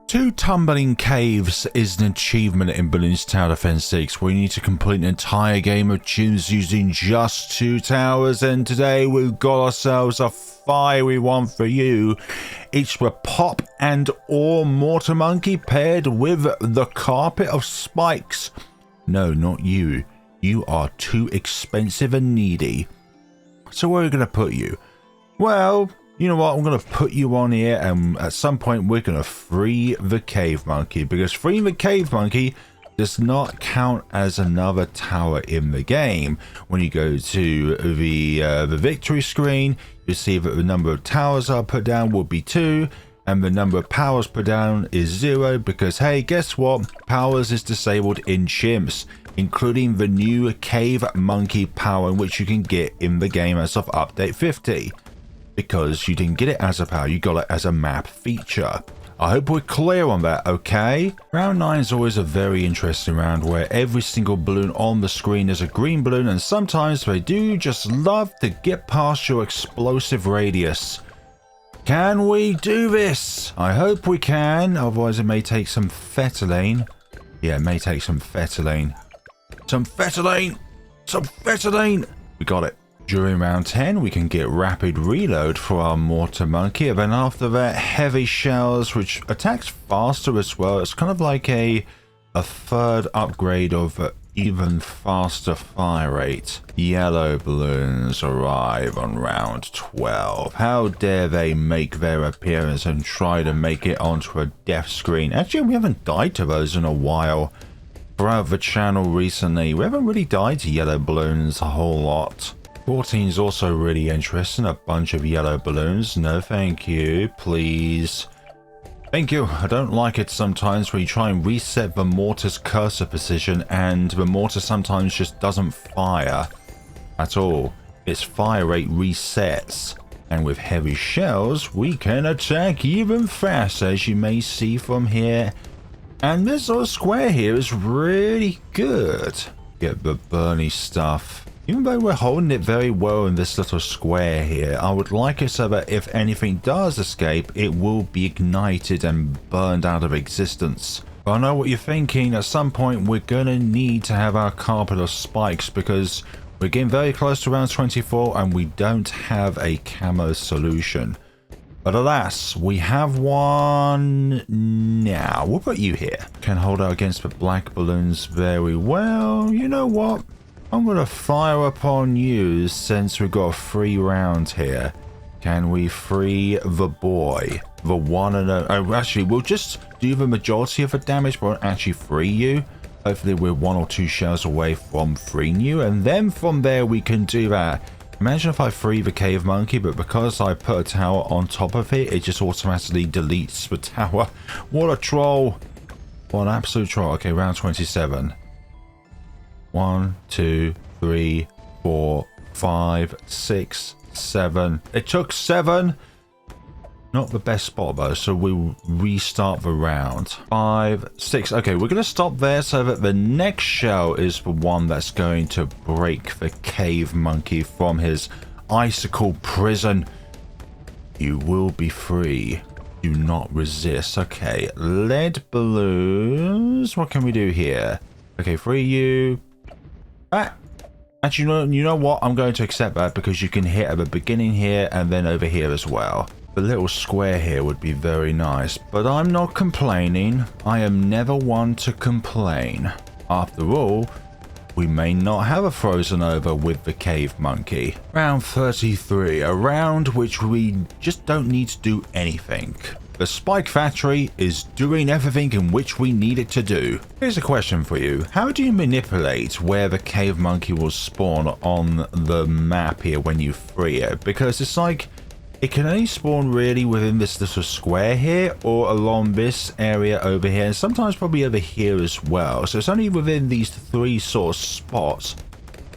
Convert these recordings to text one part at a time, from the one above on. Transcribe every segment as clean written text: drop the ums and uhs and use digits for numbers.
2 tumbling caves is an achievement in Balloons Tower Defense 6 where you need to complete an entire game of chimps using just 2 towers, and today we've got ourselves a fiery one for you. It's with Pop and or Mortar Monkey paired with the Carpet of Spikes. No, not you. You are too expensive and needy. So where are we going to put you? Well, you know what, I'm going to put you on here, and at some point we're going to free the Cave Monkey, because freeing the Cave Monkey does not count as another tower in the game. When you go to the victory screen, you'll see that the number of towers I put down will be 2, and the number of powers put down is 0, because hey, guess what? Powers is disabled in Chimps, including the new Cave Monkey power, which you can get in the game as of update 50. Because you didn't get it as a power, you got it as a map feature. I hope we're clear on that, okay? Round 9 is always a very interesting round where every single balloon on the screen is a green balloon, and sometimes they do just love to get past your explosive radius. Can we do this? I hope we can, otherwise it may take some fetillane. Yeah, it may take some fetillane. Some fetillane! Some fetillane! We got it. During round 10, we can get rapid reload for our Mortar Monkey, and then after that, heavy shells, which attacks faster as well. It's kind of like a third upgrade of even faster fire rate. Yellow balloons arrive on round 12. How dare they make their appearance and try to make it onto a death screen. Actually, we haven't died to those in a while. Throughout the channel recently, we haven't really died to yellow balloons a whole lot. 14 is also really interesting. A bunch of yellow balloons. No, thank you. Please. Thank you. I don't like it sometimes when you try and reset the mortar's cursor position and the mortar sometimes just doesn't fire at all. Its fire rate resets. And with heavy shells, we can attack even faster, as you may see from here. And this little square here is really good. Get the Bernie stuff. Even though we're holding it very well in this little square here, I would like it so that if anything does escape, it will be ignited and burned out of existence. But I know what you're thinking. At some point, we're going to need to have our Carpet of Spikes, because we're getting very close to round 24 and we don't have a camo solution. But alas, we have one now. We'll put you here. Can hold out against the black balloons very well. You know what? I'm going to fire upon you since we've got a free round here. Can we free the boy? The one and only. Oh, actually, we'll just do the majority of the damage, but won't actually free you. Hopefully, we're 1 or 2 shells away from freeing you, and then from there, we can do that. Imagine if I free the Cave Monkey, but because I put a tower on top of it, it just automatically deletes the tower. What a troll. What an absolute troll. Okay, round 27. 1, 2, 3, 4, 5, 6, 7. It took 7. Not the best spot though, so we'll restart the round. 5, 6. Okay, we're going to stop there so that the next shell is the one that's going to break the Cave Monkey from his icicle prison. You will be free. Do not resist. Okay, lead balloons. What can we do here? Okay, free you. Actually, you know what? I'm going to accept that, because you can hit at the beginning here and then over here as well. The little square here would be very nice, but I'm not complaining. I am never one to complain. After all, we may not have a frozen over with the Cave Monkey. Round 33, a round which we just don't need to do anything. The Spike Factory is doing everything in which we need it to do. Here's a question for you. How do you manipulate where the Cave Monkey will spawn on the map here when you free it? Because it's like, it can only spawn really within this little square here, or along this area over here, and sometimes probably over here as well. So it's only within these 3 sort of spots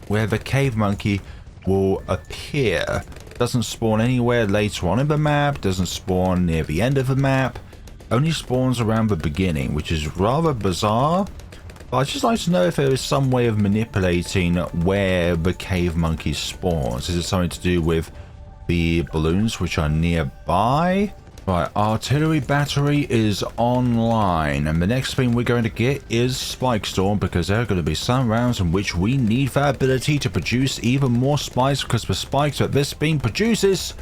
where the Cave Monkey will appear. Doesn't spawn anywhere later on in the map, doesn't spawn near the end of the map, only spawns around the beginning, which is rather bizarre. But I'd just like to know if there is some way of manipulating where the Cave Monkey spawns. Is it something to do with the balloons which are nearby? Right, artillery battery is online, and the next thing we're going to get is Spike Storm, because there are going to be some rounds in which we need that ability to produce even more spikes, because the spikes that this beam produces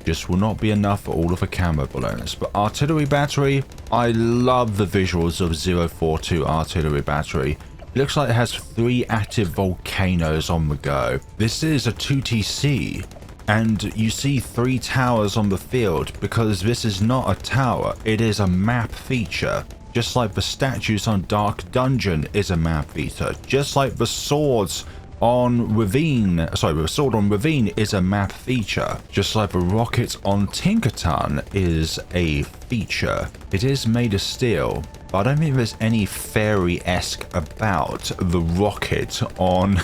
just will not be enough for all of the camo balloons. But artillery battery, I love the visuals of 042 artillery battery. It looks like it has 3 active volcanoes on the go. This is a 2TC. And you see 3 towers on the field because this is not a tower, it is a map feature. Just like the statues on Dark Dungeon is a map feature. Just like the swords on Ravine, sorry, the sword on Ravine is a map feature. Just like the rocket on Tinkerton is a feature. It is made of steel, but I don't think there's any fairy-esque about the rocket on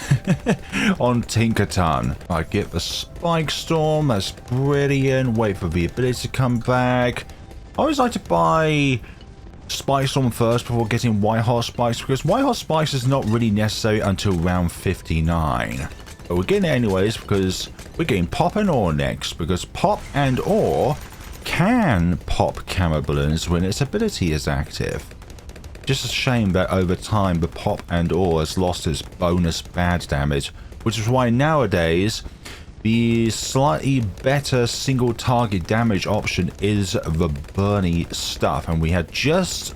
on Tinkerton. I get the Spike Storm, that's brilliant. Wait for the ability to come back. I always like to buy Spike Storm first before getting White Hot Spikes, because White Hot Spikes is not really necessary until round 59. But we're getting it anyways because we're getting Pop and Ore next, because Pop and Ore can pop camo balloons when its ability is active. Just a shame that over time the Pop and Ore has lost its bonus bad damage, which is why nowadays the slightly better single target damage option is the Bernie stuff, and we had just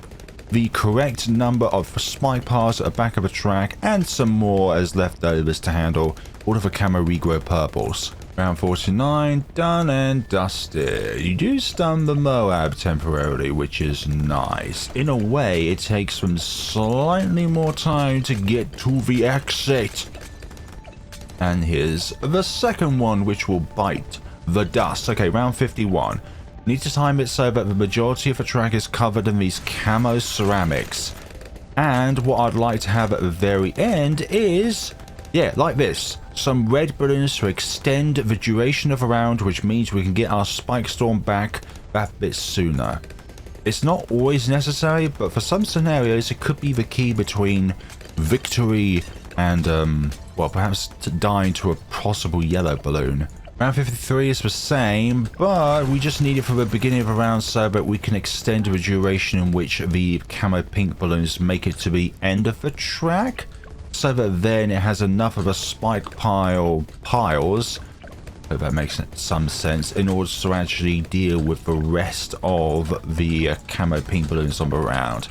the correct number of spike piles at the back of the track and some more as leftovers to handle all of the camo regrow purples. Round 49, done and dusted. You do stun the Moab temporarily, which is nice. In a way, it takes them slightly more time to get to the exit. And here's the second one, which will bite the dust. Okay, round 51. Need to time it so that the majority of the track is covered in these camo ceramics. And what I'd like to have at the very end is, yeah, like this. Some red balloons to extend the duration of a round, which means we can get our Spike Storm back that bit sooner. It's not always necessary, but for some scenarios it could be the key between victory and, well, perhaps to dying to a possible yellow balloon. Round 53 is the same, but we just need it for the beginning of a round so that we can extend the duration in which the camo pink balloons make it to the end of the track, so that then it has enough of a spike piles, if that makes some sense, in order to actually deal with the rest of the camo pink balloons on the round.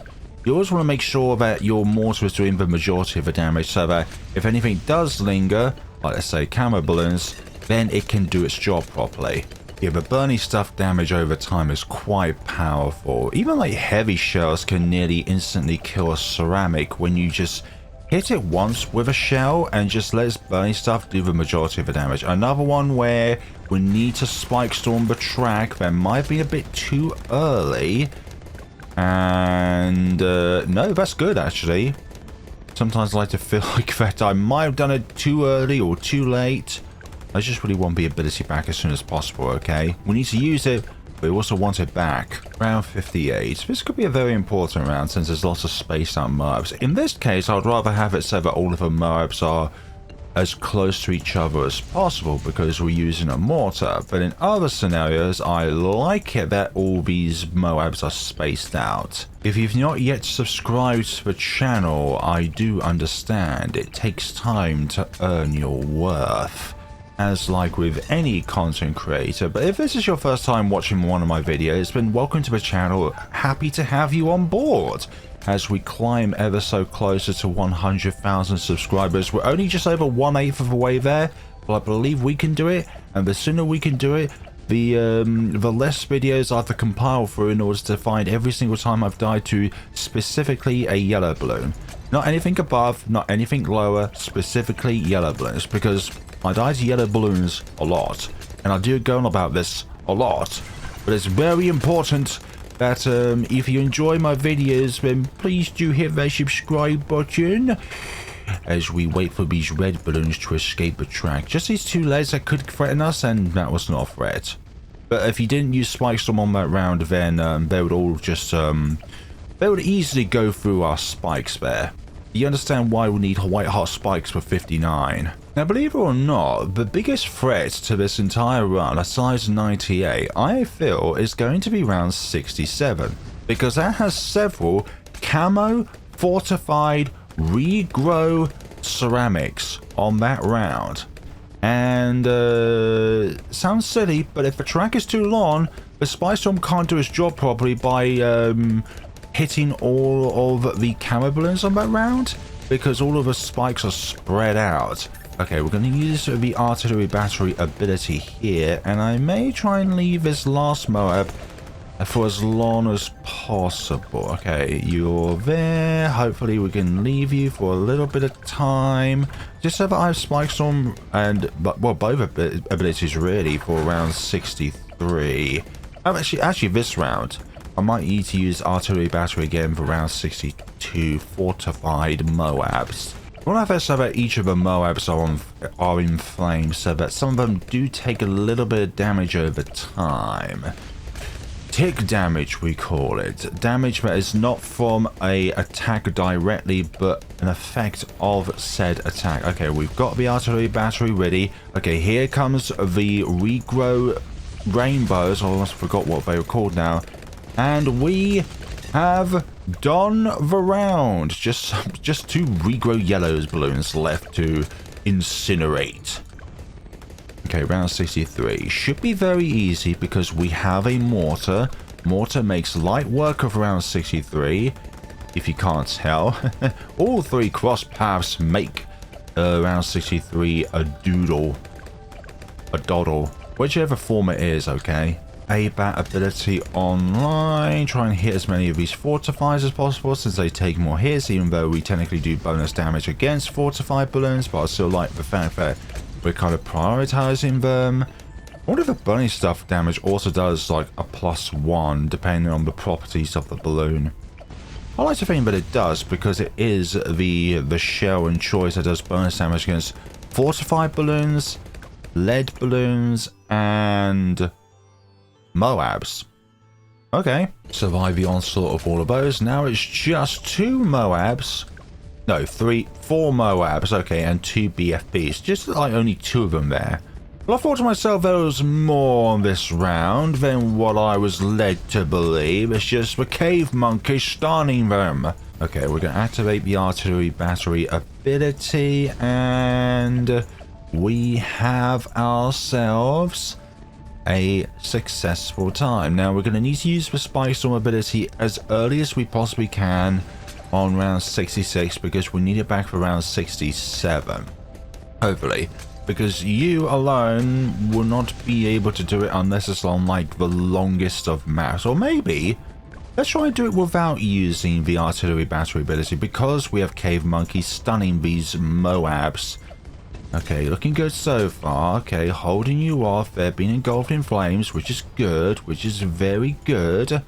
You always want to make sure that your mortar is doing the majority of the damage, so that if anything does linger, like let's say camo balloons, then it can do its job properly. Yeah, the Bernie stuff damage over time is quite powerful. Even like heavy shells can nearly instantly kill a ceramic when you just hit it once with a shell and just let its Bernie stuff do the majority of the damage. Another one where we need to Spike Storm the track that might be a bit too early. And no, that's good actually. Sometimes I like to feel like that I might have done it too early or too late. I just really want the ability back as soon as possible, okay? We need to use it, but we also want it back. Round 58. This could be a very important round since there's lots of spaced out Moabs. In this case, I'd rather have it so that all of the Moabs are as close to each other as possible because we're using a mortar. But in other scenarios, I like it that all these Moabs are spaced out. If you've not yet subscribed to the channel, I do understand. It takes time to earn your worth, as like with any content creator. But if this is your first time watching one of my videos, then welcome to the channel. Happy to have you on board as we climb ever so closer to 100,000 subscribers. We're only just over 1/8 of the way there, but I believe we can do it, and the sooner we can do it, the less videos I have to compile through in order to find every single time I've died to specifically a yellow balloon. Not anything above, not anything lower, specifically yellow balloons, because I die to yellow balloons a lot, and I do go on about this a lot, but it's very important that if you enjoy my videos, then please do hit that subscribe button as we wait for these red balloons to escape the track. Just these two legs that could threaten us, and that was not a threat. But if you didn't use Spike Storm on that round, then they would all just they would easily go through our spikes there. You understand why we need white hot spikes for 59. Now, believe it or not, the biggest threat to this entire run, aside 98, I feel is going to be round 67. Because that has several camo, fortified, regrow ceramics on that round. And, sounds silly, but if the track is too long, the Spy Storm can't do its job properly by, hitting all of the camo balloons on that round, because all of the spikes are spread out. Okay, we're going to use the artillery battery ability here, and I may try and leave this last Moab for as long as possible. Okay, you're there. Hopefully we can leave you for a little bit of time, just so that I have Spike Storm and, well, both abilities really for round 63. Oh, actually this round I might need to use artillery battery again for round 62 fortified Moabs. I want to have it so that each of the Moabs are in flames, so that some of them do take a little bit of damage over time. Tick damage, we call it. Damage that is not from a attack directly, but an effect of said attack. Okay, we've got the artillery battery ready. Okay, here comes the regrow rainbows. I almost forgot what they were called now. And we have done the round. Just two regrow yellows balloons left to incinerate. Okay, round 63 should be very easy because we have a mortar. Mortar makes light work of round 63. If you can't tell, all three cross paths make round 63 a doodle, a doddle, whichever form it is. Okay. Bat ability online. Try and hit as many of these fortifiers as possible since they take more hits, even though we technically do bonus damage against fortified balloons, but I still like the fact that we're kind of prioritizing them. What if the bunny stuff damage also does like a +1 depending on the properties of the balloon? I like to think that it does because it is the shell and choice that does bonus damage against fortified balloons, lead balloons, and Moabs. Okay, survive the onslaught of all of those. Now it's just 2 Moabs. No, 4 Moabs, okay, and 2 BFBs. Just like only 2 of them there. Well, I thought to myself there was more on this round than what I was led to believe. It's just the cave monkey stunning them. Okay, we're going to activate the artillery battery ability, and we have ourselves a successful time. Now we're going to need to use the Spy Storm ability as early as we possibly can on round 66 because we need it back for round 67. Hopefully. Because you alone will not be able to do it unless it's on like the longest of maps. Or maybe let's try and do it without using the artillery battery ability because we have Cave Monkey stunning these Moabs. Okay, looking good so far. Okay, holding you off. They're being engulfed in flames, which is good, which is very good.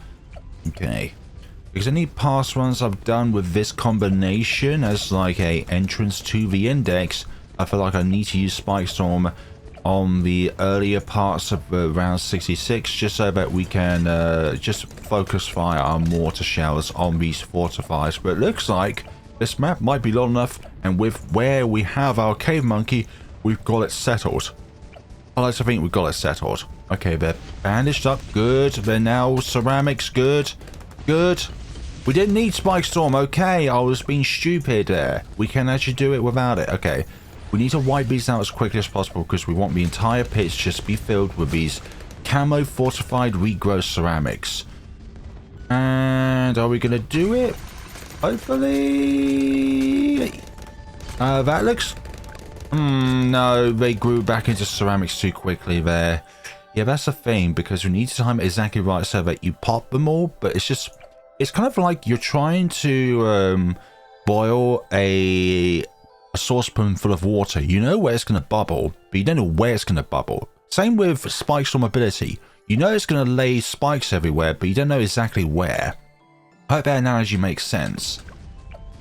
Okay. Because any past ones I've done with this combination as like a entrance to the index, I feel like I need to use Spike Storm on the earlier parts of round 66 just so that we can just focus fire our mortar shells on these fortifiers. But it looks like this map might be long enough, and with where we have our cave monkey, we've got it settled. I like to think we've got it settled. Okay, they're bandaged up. Good. They're now ceramics. Good. Good. We didn't need Spike Storm. Okay, I was being stupid there. We can actually do it without it. Okay. We need to wipe these out as quickly as possible because we want the entire pits just to be filled with these camo fortified regrow ceramics. And are we going to do it? Hopefully. That looks... no, they grew back into ceramics too quickly there. Yeah, that's the thing, because we need to time it exactly right so that you pop them all, but it's just... It's kind of like you're trying to boil a saucepan full of water. You know where it's going to bubble, but you don't know where it's going to bubble. Same with Spike Storm ability. You know it's going to lay spikes everywhere, but you don't know exactly where. I hope that analogy makes sense.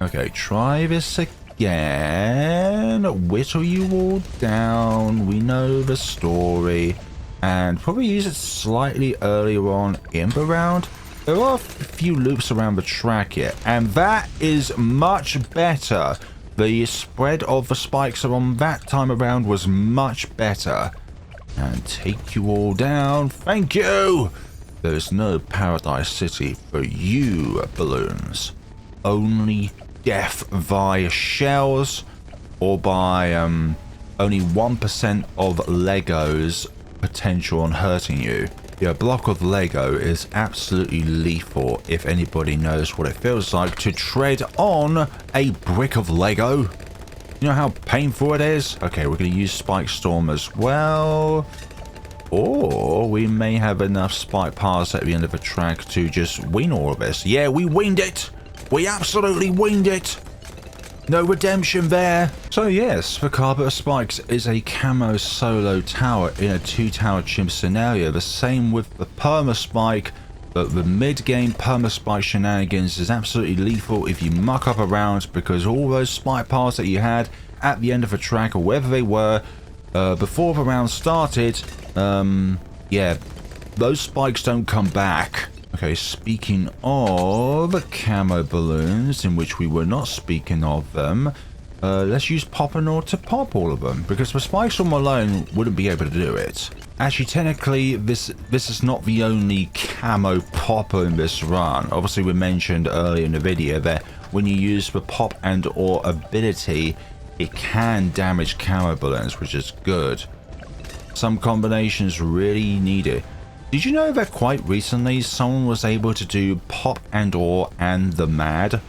Okay, try this again. Whittle you all down. We know the story. And probably use it slightly earlier on in the round. there are a few loops around the track here, and that is much better. The spread of the spikes on that time around was much better. And take you all down. Thank you! There's no Paradise City for you, balloons. Only death via shells or by only 1% of Lego's potential on hurting you. Yeah, a block of Lego is absolutely lethal if anybody knows what it feels like to tread on a brick of Lego. You know how painful it is? Okay, we're going to use Spike Storm as well. Or we may have enough Spike Paths at the end of the track to just win all of this. Yeah, we winged it! We absolutely winged it! No redemption there. So yes, the Carpet of Spikes is a camo solo tower in a 2-tower chimp scenario. The same with the Perma Spike, but the mid-game Perma Spike shenanigans is absolutely lethal if you muck up a round, because all those spike paths that you had at the end of the track, or wherever they were, before the round started, yeah, those spikes don't come back. Okay, speaking of camo balloons, in which we were not speaking of them, let's use Poppanor to pop all of them, because the Spike Storm alone wouldn't be able to do it. Actually, technically, this is not the only camo popper in this run. Obviously, we mentioned earlier in the video that when you use the pop and or ability, it can damage camo balloons, which is good. Some combinations really need it. Did you know that quite recently someone was able to do pop and or and the mad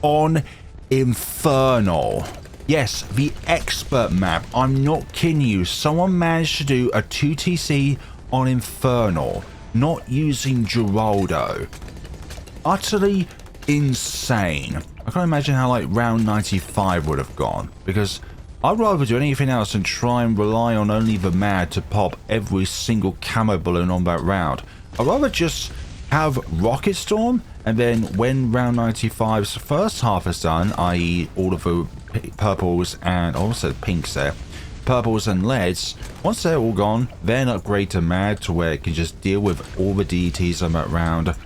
on Infernal? Yes, the expert map. I'm not kidding you. Someone managed to do a 2TC on Infernal, not using Geraldo. Utterly insane. I can't imagine how like round 95 would have gone, because I'd rather do anything else than try and rely on only the mad to pop every single camo balloon on that round. I'd rather just have Rocket Storm, and then when round 95's first half is done, i.e. all of the purples and also pinks there, purples and leads, once they're all gone, then upgrade to mad to where it can just deal with all the DTs on that round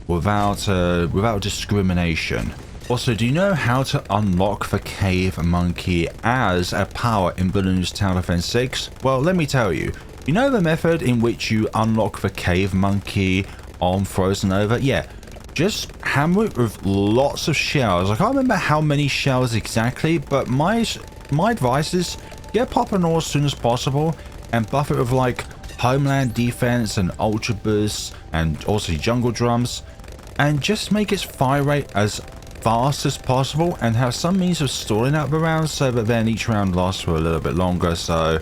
without discrimination. Also, do you know how to unlock the Cave Monkey as a power in Bloons Tower Defense 6? Well, let me tell you. You know the method in which you unlock the Cave Monkey on Frozen Over? Yeah, just hammer it with lots of shells. I can't remember how many shells exactly, but my advice is get Poppanor as soon as possible and buff it with like Homeland Defense and Ultra Boost and also Jungle Drums, and just make its fire rate as fast as possible and have some means of stalling out the rounds so that then each round lasts for a little bit longer so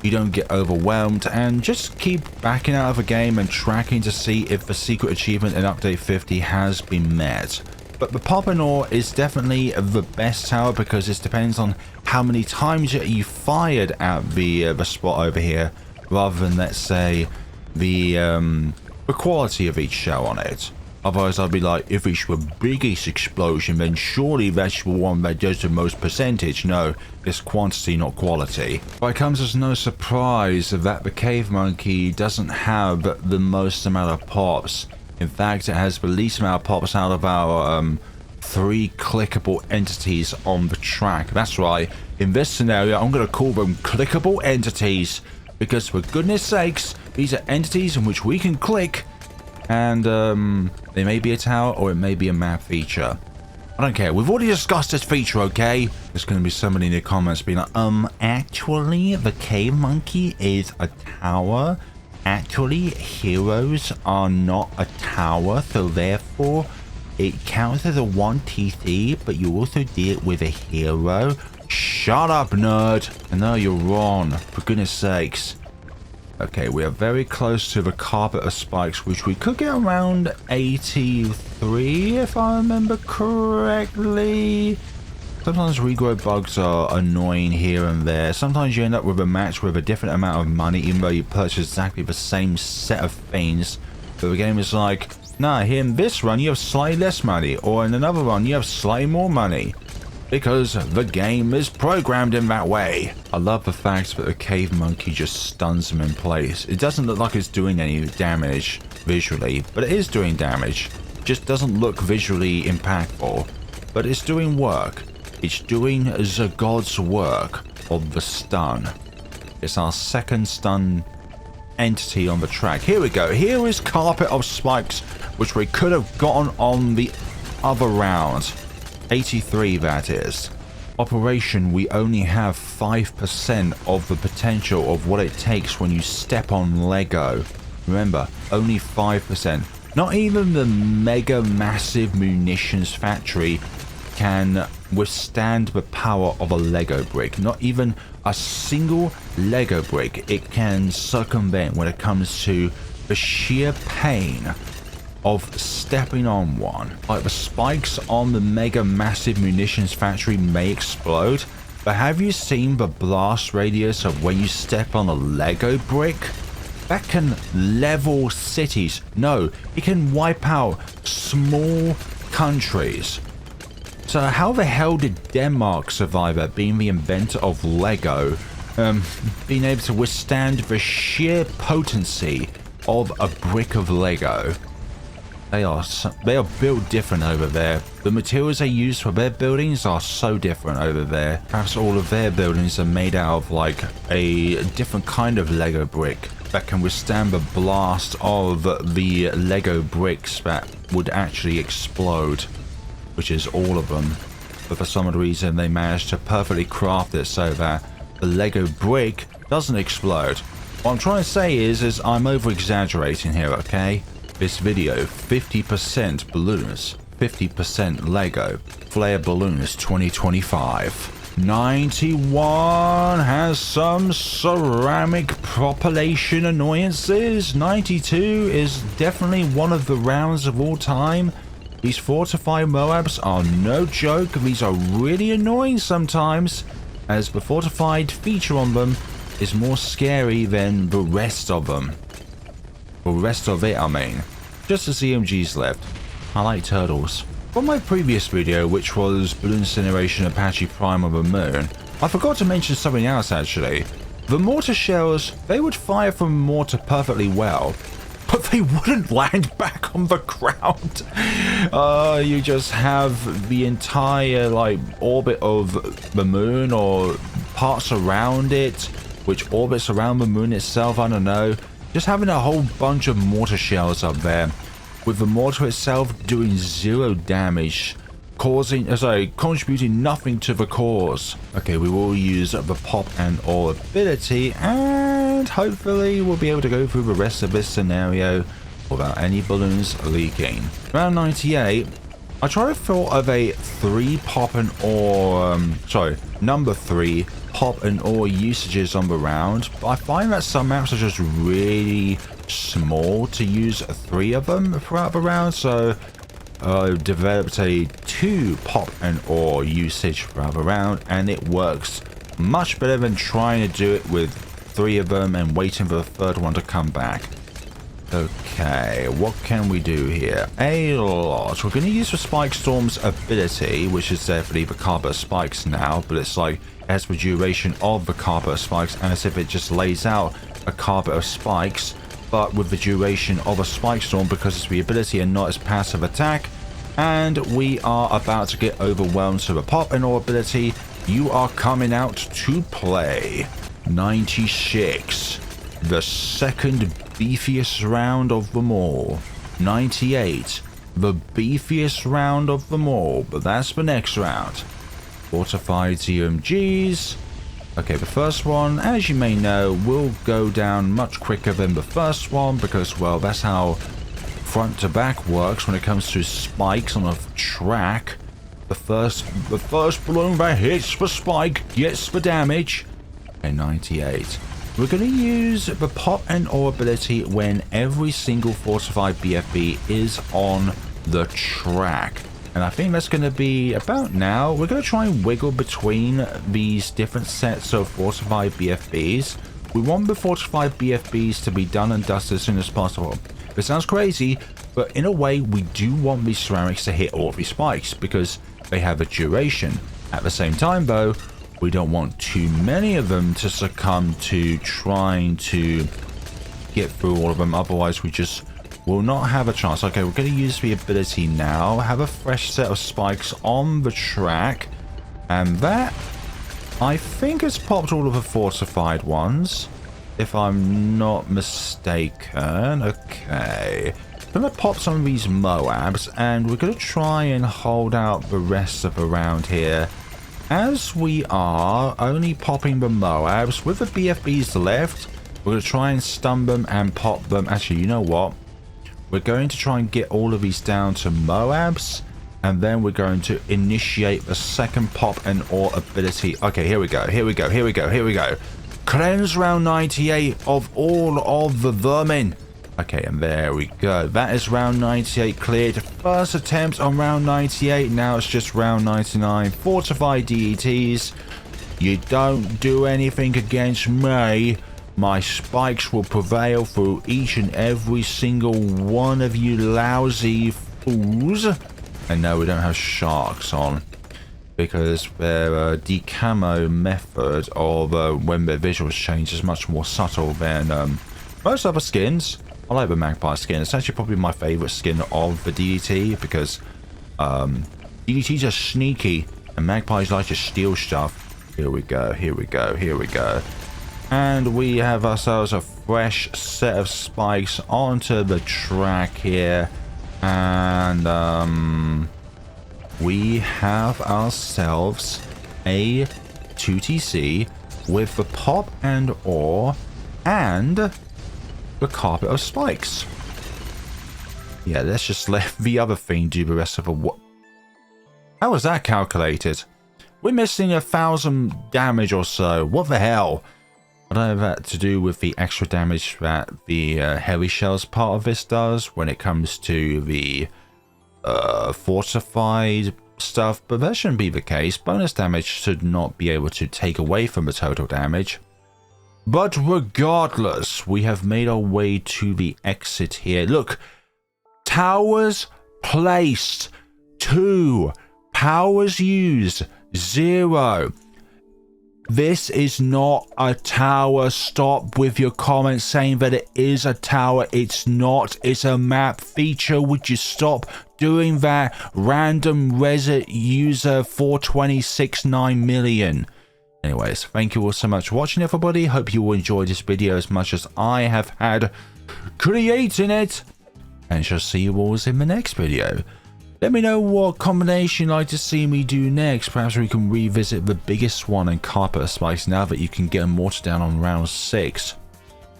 you don't get overwhelmed, and just keep backing out of the game and tracking to see if the secret achievement in update 50 has been met. But the Poppanor is definitely the best tower because it depends on how many times you fired at the spot over here, rather than, let's say, the quality of each shell on it. Otherwise, I'd be like, if it's the biggest explosion, then surely that's the one that does the most percentage. No, it's quantity, not quality. But it comes as no surprise that the Cave Monkey doesn't have the most amount of pops. In fact, it has the least amount of pops out of our 3 clickable entities on the track. That's right, in this scenario, I'm going to call them clickable entities, because for goodness sakes, these are entities in which we can click, and they may be a tower or it may be a map feature. I don't care. We've already discussed this feature, okay? There's going to be somebody in the comments being like, actually, the Cave Monkey is a tower. Actually, heroes are not a tower, so therefore, it counts as a 1TC, but you also deal with a hero. Shut up, nerd! I know you're wrong, for goodness sakes. Okay, we are very close to the Carpet of Spikes, which we could get around 83, if I remember correctly. Sometimes regrow bugs are annoying here and there. Sometimes you end up with a match with a different amount of money, even though you purchase exactly the same set of things. But the game is like, nah, here in this run you have slightly less money, or in another run you have slightly more money. Because the game is programmed in that way. I love the fact that the Cave Monkey just stuns him in place. It doesn't look like it's doing any damage, visually, but it is doing damage. Just doesn't look visually impactful, but it's doing work. It's doing the god's work of the stun. It's our second stun entity on the track. Here we go. Here is Carpet of Spikes, which we could have gotten on the other round. 83, that is. Operation, we only have 5% of the potential of what it takes when you step on Lego. Remember, only 5%. Not even the mega massive munitions factory can withstand the power of a Lego brick. Not even a single Lego brick it can circumvent when it comes to the sheer pain of stepping on one. Like, the spikes on the mega massive munitions factory may explode, but have you seen the blast radius of when you step on a Lego brick? That can level cities. No, it can wipe out small countries. So how the hell did Denmark survive at being the inventor of Lego, being able to withstand the sheer potency of a brick of Lego? They are built different over there. The materials they use for their buildings are so different over there. Perhaps all of their buildings are made out of like a different kind of Lego brick that can withstand the blast of the Lego bricks that would actually explode, which is all of them. But for some odd reason they managed to perfectly craft it so that the Lego brick doesn't explode. What I'm trying to say is I'm over exaggerating here, okay? This video, 50% balloons, 50% Lego. Flare balloons 2025. 91 has some ceramic propellation annoyances. 92 is definitely one of the rounds of all time. These fortified Moabs are no joke. These are really annoying sometimes, as the fortified feature on them is more scary than the rest of them. The rest of it, I mean. Just the CMGs left. I like turtles. From my previous video, which was Balloon Incineration Apache Prime of the Moon, I forgot to mention something else actually. The mortar shells, they would fire from mortar perfectly well, but they wouldn't land back on the ground. You just have the entire like orbit of the moon or parts around it, which orbits around the moon itself, I don't know. Just having a whole bunch of mortar shells up there, with the mortar itself doing 0 damage, contributing nothing to the cause. Okay, we will use the pop and all ability, and hopefully we'll be able to go through the rest of this scenario without any balloons leaking. Round 98, I try to thought of a 3 pop and ore, number 3 pop and ore usages on the round, but I find that some maps are just really small to use 3 of them throughout the round, so I developed a 2 pop and ore usage throughout the round, and it works much better than trying to do it with 3 of them and waiting for the 3rd one to come back. Okay, what can we do here? A lot. We're going to use the Spike Storm's ability, which is definitely the Carpet of Spikes now, but it's like as the duration of the Carpet of Spikes, as if it just lays out a Carpet of Spikes, but with the duration of a Spike Storm because it's the ability and not its passive attack. And we are about to get overwhelmed, so the pop and ore ability, you are coming out to play. 96, the second beefiest round of them all. 98, the beefiest round of them all, but that's the next round. Fortified CMGs. Okay, the first one, as you may know, will go down much quicker than the first one because, well, that's how front to back works when it comes to spikes on a track. The first balloon that hits the spike gets the damage. And 98. We're going to use the pop and ore ability when every single fortified BFB is on the track. And I think that's going to be about now. We're going to try and wiggle between these different sets of fortified BFBs. We want the fortified BFBs to be done and dusted as soon as possible. It sounds crazy, but in a way we do want these ceramics to hit all of these spikes because they have a duration. At the same time though, we don't want too many of them to succumb to trying to get through all of them, otherwise we just will not have a chance. Okay, we're going to use the ability now. Have a fresh set of spikes on the track. And that, I think, has popped all of the fortified ones, if I'm not mistaken. Okay. I'm going to pop some of these Moabs, and we're going to try and hold out the rest of around here. As we are only popping the Moabs, with the BFBs left, we're going to try and stun them and pop them. Actually, you know what? We're going to try and get all of these down to Moabs, and then we're going to initiate the second pop and ore ability. Okay, here we go, here we go, here we go, here we go. Cleanse round 98 of all of the vermin. Okay, and there we go. That is round 98 cleared. First attempt on round 98. Now it's just round 99. Fortified DETs. You don't do anything against me. My spikes will prevail through each and every single one of you lousy fools. And no, we don't have sharks on, because their decamo method of when their visuals change is much more subtle than most other skins. I like the magpie skin. It's actually probably my favorite skin of the DDT, because DDTs are sneaky and magpies like to steal stuff. Here we go, here we go, here we go. And we have ourselves a fresh set of spikes onto the track here. And we have ourselves a 2TC with the pop and ore and the carpet of spikes. Yeah, let's just let the other thing do the rest of the what. How was that calculated? We're missing 1,000 damage or so. What the hell? I don't know if that to do with the extra damage that the heavy shells part of this does when it comes to the fortified stuff, but that shouldn't be the case. Bonus damage should not be able to take away from the total damage. But regardless, we have made our way to the exit here. Look, towers placed 2, powers used 0. This is not a tower. Stop with your comments saying that it is a tower. It's not. It's a map feature. Would you stop doing that? Random Reddit user 426.9 million. Anyways, thank you all so much for watching, everybody. Hope you all enjoyed this video as much as I have had creating it. And shall see you all in the next video. Let me know what combination you'd like to see me do next. Perhaps we can revisit the biggest one in carpet spikes now that you can get a mortar down on round 6.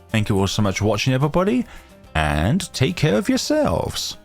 Thank you all so much for watching, everybody, and take care of yourselves.